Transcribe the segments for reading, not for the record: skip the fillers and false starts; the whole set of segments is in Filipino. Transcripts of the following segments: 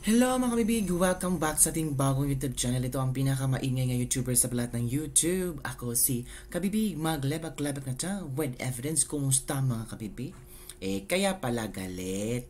Hello mga kabibig! Welcome back sa ating bagong YouTube channel. Ito ang pinakamaingay nga YouTuber sa balat ng YouTube. Ako si Kabibig, maglebak-lebak na siya with evidence. Kumusta mga kabibig? Kaya pala galit.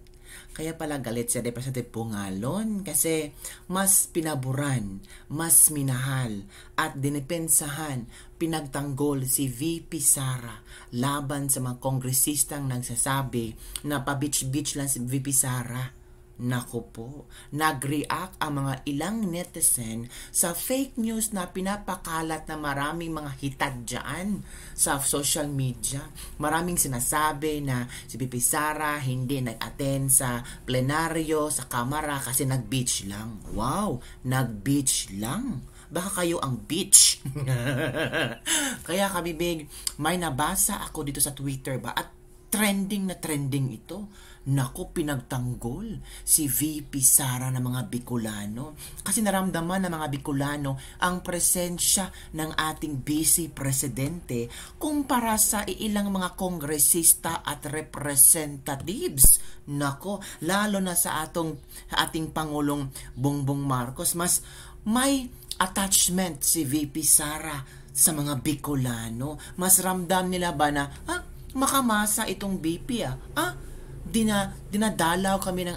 Kaya pala galit si Representative Pungalon kasi mas pinaburan, mas minahal at dinipensahan, pinagtanggol si VP Sara laban sa mga kongresistang nagsasabi na pa-bitch-bitch lang si VP Sara. Nako po, nag-react ang mga ilang netizen sa fake news na pinapakalat na maraming mga hitad dyan sa social media. Maraming sinasabi na si Pipi Sara hindi nag-attend sa plenaryo, sa kamara kasi nag-beach lang. Wow, nag-beach lang. Baka kayo ang beach. Kaya kabibig, may nabasa ako dito sa Twitter ba at trending na trending ito. Naku, pinagtanggol si VP Sara ng mga Bicolano. Kasi naramdaman ng mga Bicolano ang presensya ng ating Vice Presidente kumpara sa ilang mga kongresista at representatives. Nako, lalo na sa ating Pangulong Bongbong Marcos, mas may attachment si VP Sara sa mga Bicolano. Mas ramdam nila ba na, makamasa itong VP dinadalaw kami ng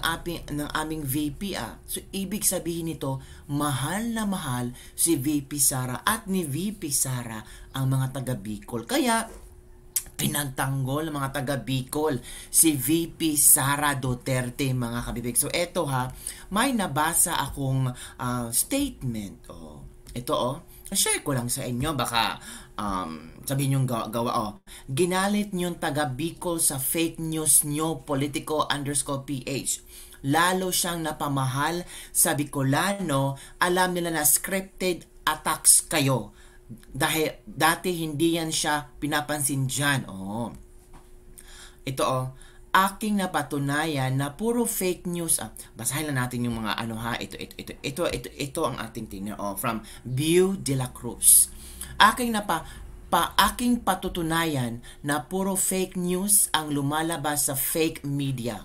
aming VP So ibig sabihin nito, mahal na mahal si VP Sara at ni VP Sara ang mga taga Bicol. Kaya pinagtanggol ng mga taga Bicol si VP Sara Duterte mga kabibig. So eto may nabasa akong statement. Share ko lang sa inyo, baka sabihin yung gawa. Ginalit niyong taga Bicol sa fake news nyo, politico_ph. Lalo siyang napamahal sa Bicolano, alam nila na scripted attacks kayo. Dahil dati hindi yan siya pinapansin dyan. Aking napatunayan na puro fake news. Basahin lang natin yung mga Ito ang ating tingnan. From View de la Cruz. Aking patutunayan na puro fake news ang lumalabas sa fake media.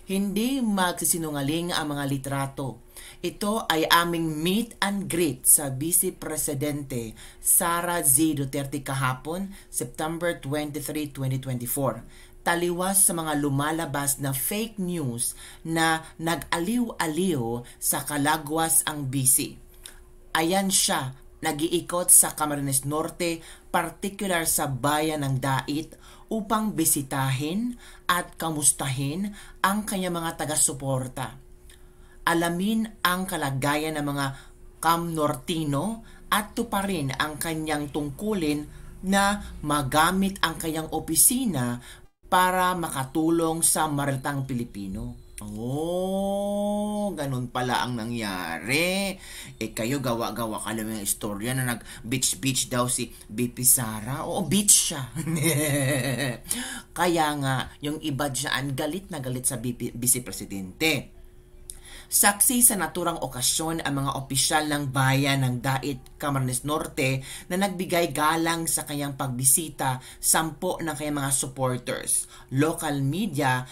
Hindi magsisinungaling ang mga litrato. Ito ay aming meet and greet sa Vice Presidente Sara Z. Duterte kahapon, September 23, 2024. Taliwas sa mga lumalabas na fake news na nag-aliw-aliw sa Calagwas ang BC. Ayan siya, nag-iikot sa Camarines Norte, particular sa bayan ng Dait, upang bisitahin at kamustahin ang kanyang mga taga-suporta. Alamin ang kalagayan ng mga Camnortino at tuparin ang kanyang tungkulin na magamit ang kanyang opisina para makatulong sa maritang Pilipino. Ganun pala ang nangyari. Kayo gawa-gawa ka lang yung istorya na nag-beach daw si BP Sara. Beach siya. Kaya nga, yung iba dyan, galit na galit sa Vice Presidente. Saksi sa naturang okasyon ang mga opisyal ng bayan ng Dait, Camarines Norte na nagbigay galang sa kanyang pagbisita 10 ng kanyang mga supporters. Local media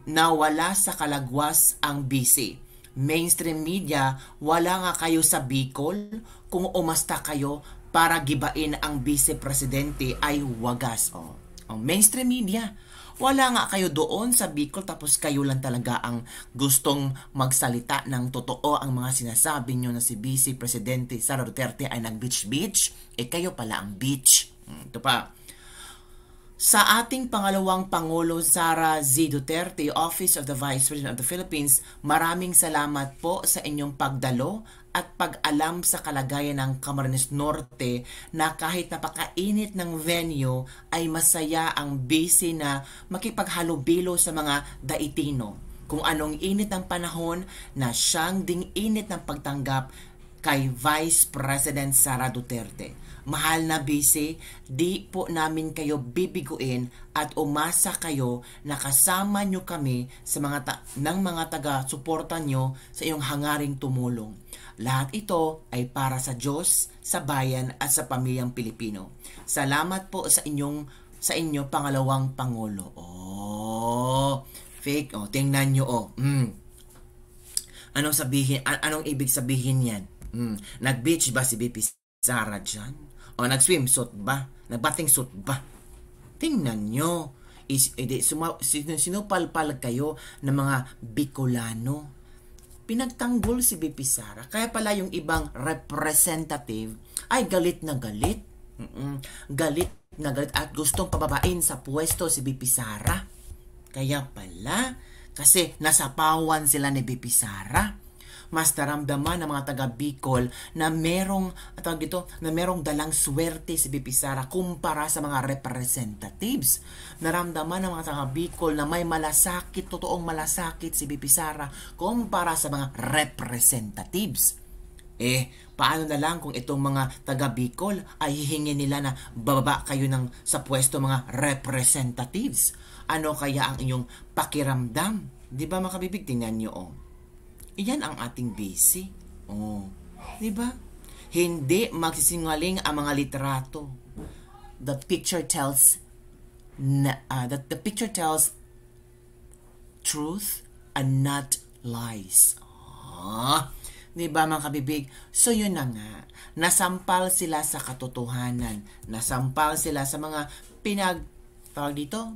na wala sa Calagwas ang BC. Mainstream media, wala nga kayo sa Bicol. Kung umasta kayo para gibain ang Vice Presidente ay wagas. Mainstream media, wala nga kayo doon sa Bicol tapos kayo lang talaga ang gustong magsalita ng totoo ang mga sinasabi nyo na si Vice Presidente Sara Duterte ay nag-beach. Kayo pala ang beach. Ito pa. Sa ating pangalawang Pangulo Sara Z. Duterte, Office of the Vice President of the Philippines, maraming salamat po sa inyong pagdalo at pag-alam sa kalagayan ng Camarines Norte na kahit napakainit ng venue ay masaya ang busy na makipaghalubilo sa mga Daitino. Kung anong init ng panahon na siyang ding init ng pagtanggap kay Vice President Sara Duterte. Mahal na busy, di po namin kayo bibiguin at umasa kayo na kasama nyo kami sa ng mga taga-suporta nyo sa iyong hangaring tumulong. Lahat ito ay para sa Diyos, sa bayan at sa pamilyang Pilipino. Salamat po sa inyo pangalawang Pangulo. Fake. Tingnan nyo. Anong ibig sabihin yan? Nag-beach ba si BP Sara dyan? O nag-swimsuit ba? Nag-bathing suit ba? Tingnan nyo. Sinupalpal kayo ng mga Bicolano. Pinagtanggol si BP Sara. Kaya pala yung ibang representative ay galit na galit. Galit na galit at gustong pababain sa pwesto si BP Sara. Kaya pala, kasi nasapawan sila ni BP Sara. Mas naramdaman ng mga taga Bicol na merong dalang swerte si BP Sara kumpara sa mga representatives. Naramdaman ng mga taga Bicol na may malasakit, totoong malasakit si BP Sara kumpara sa mga representatives. Paano na lang kung itong mga taga Bicol ay hihingi nila na bababa kayo sa pwesto mga representatives? Ano kaya ang inyong pakiramdam? Di ba mga kabibig? Tingnan nyo, Iyan ang ating base. Di ba? Hindi magsisinungaling ang mga literato. The picture tells truth and not lies. Di ba mga kabibig? So yun na nga. Nasampal sila sa katotohanan. Nasampal sila sa mga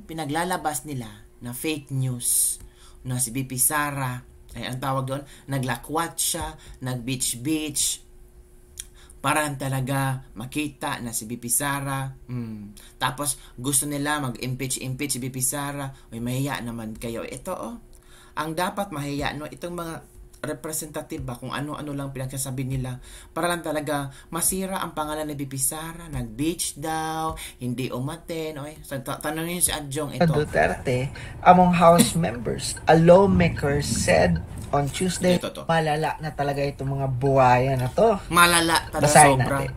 pinaglalabas nila na fake news. Na si BP Sara, ang tawag doon, naglakwat siya, nag-beach, para talaga makita na si BP Sara. Tapos gusto nila mag-impeach si BP Sara. Mahiya naman kayo. Ito, ang dapat mahiya, itong mga representative ba, kung ano-ano lang pinagsasabi nila, para lang talaga masira ang pangalan ni BP Sara. Nag-beach daw, hindi umaten. Tanongin si Adjong ito. Duterte, among House members, a lawmaker said on Tuesday, malala na talaga itong mga buhaya na to. Malala talaga, basahin sobra. Natin.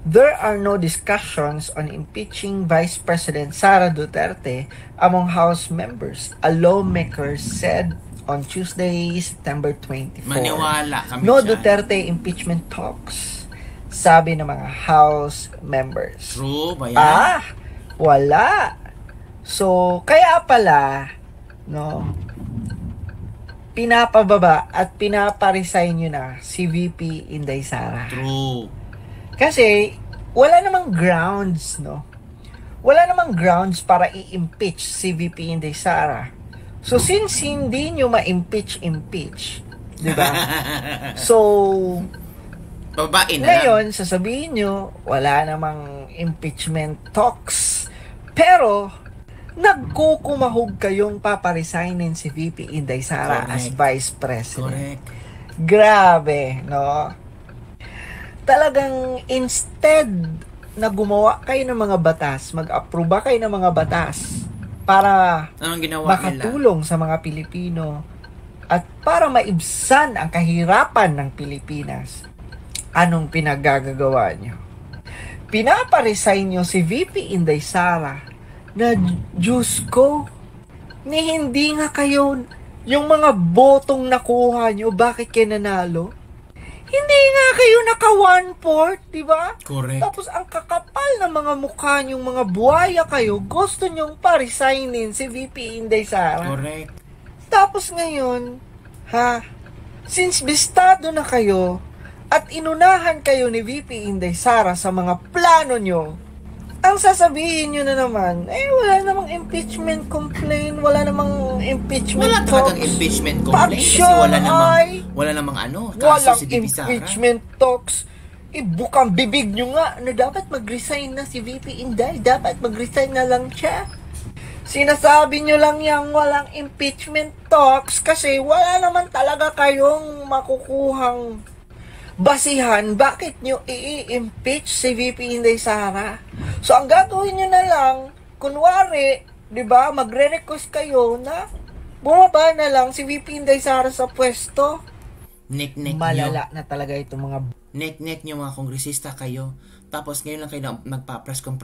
There are no discussions on impeaching Vice President Sara Duterte among House members, a lawmaker said on Tuesday, September 24. Maniwala kami No dyan. Duterte impeachment talks, sabi ng mga House members. True ba yan? Wala. So, kaya pala, pinapababa at pinaparesign nyo na si VP Inday Sara. True. Kasi, wala namang grounds, Wala namang grounds para i-impeach si VP Inday Sara. So, since hindi nyo ma-impeach, di ba? So, babain na ngayon, sasabihin nyo, wala namang impeachment talks. Pero, nagkukumahog kayong paparesignin si VP Inday Sara as Vice President. Correct. Grabe, Talagang instead na gumawa kayo ng mga batas, mag-aproba kayo ng mga batas para makatulong sa mga Pilipino at para maibsan ang kahirapan ng Pilipinas, anong pinagagagawa nyo? Pinaparesign nyo si VP Inday Sara na, Diyos ko, ni hindi nga kayo, yung mga botong nakuha nyo, bakit kayo nanalo? Hindi nga kayo naka 1/4, di ba? Correct. Tapos ang kakapal ng mga mukha nyong mga buhaya kayo, gusto nyong pa-resignin si VP Inday Sara. Correct. Tapos ngayon, since bistado na kayo at inunahan kayo ni VP Inday Sara sa mga plano nyo, ang sasabihin nyo na naman, wala namang impeachment complaint, wala namang impeachment Wala talks. talagang impeachment complaint kasi wala namang kaso walang si VP Sara. impeachment talks. Bukang bibig nyo nga na dapat mag-resign na si VP Inday. Dapat mag-resign na lang siya. Sinasabi nyo lang yang walang impeachment talks kasi wala naman talaga kayong makukuhang basihan bakit nyo i-impeach si VP Inday Sara. So, ang gagawin nyo na lang, kunwari, di ba, magre-request kayo na bumaba na lang si VP Inday Sara sa pwesto. Nek-nek Malala na talaga itong mga nek-nek nyo mga kongresista kayo. Tapos ngayon lang kayo magpa-presscon.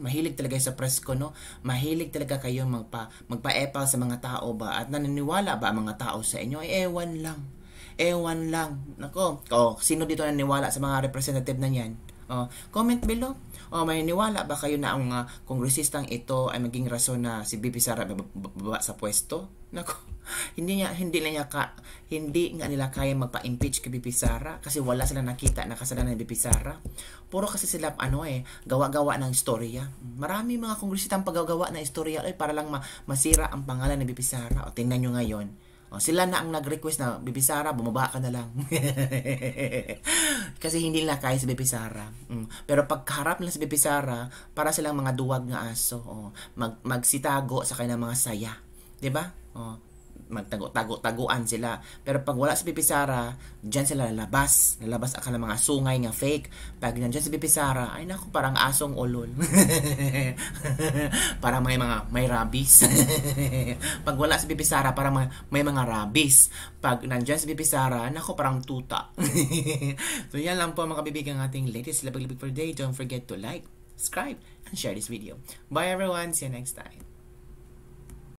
Mahilig talaga sa presscon, Mahilig talaga kayo magpa-epal sa mga tao ba? At naniniwala ba ang mga tao sa inyo? Ewan lang. Nako, sino dito naniniwala sa mga representative na yan? Comment below. May niwala ba kayo na ang kongresistang ito ay maging rason na si BP Sara bababa sa pwesto? Nako, hindi nga nila kaya magpa-impeach kay BP Sara kasi wala sila nakita na kasalanan ni BP Sara. Puro kasi sila gawa-gawa ng istorya. Marami mga kongresistang paggagawa ng istorya para lang masira ang pangalan ni BP Sara. O tingnan nyo ngayon. Sila na ang nag-request na, BP Sara, bumaba ka na lang. Kasi hindi nila kaya si BP Sara. Pero pagkaharap nila si BP Sara, para silang mga duwag nga aso. Magsitago sa kanilang mga saya. 'Di ba? Magtago-taguan sila. Pero pag wala si BP Sara, diyan sila lalabas ang kanilang mga sungay nga fake. Pag nandiyan si BP Sara, ay naku, parang asong ulol. Parang may rabies. Pag wala si BP Sara, parang may mga rabies. Pag nandiyan si BP Sara, naku, parang tuta. So yan lang po mga kabibigan, ating latest Labag-Labag for today. Don't forget to like, subscribe, and share this video. Bye everyone, see you next time.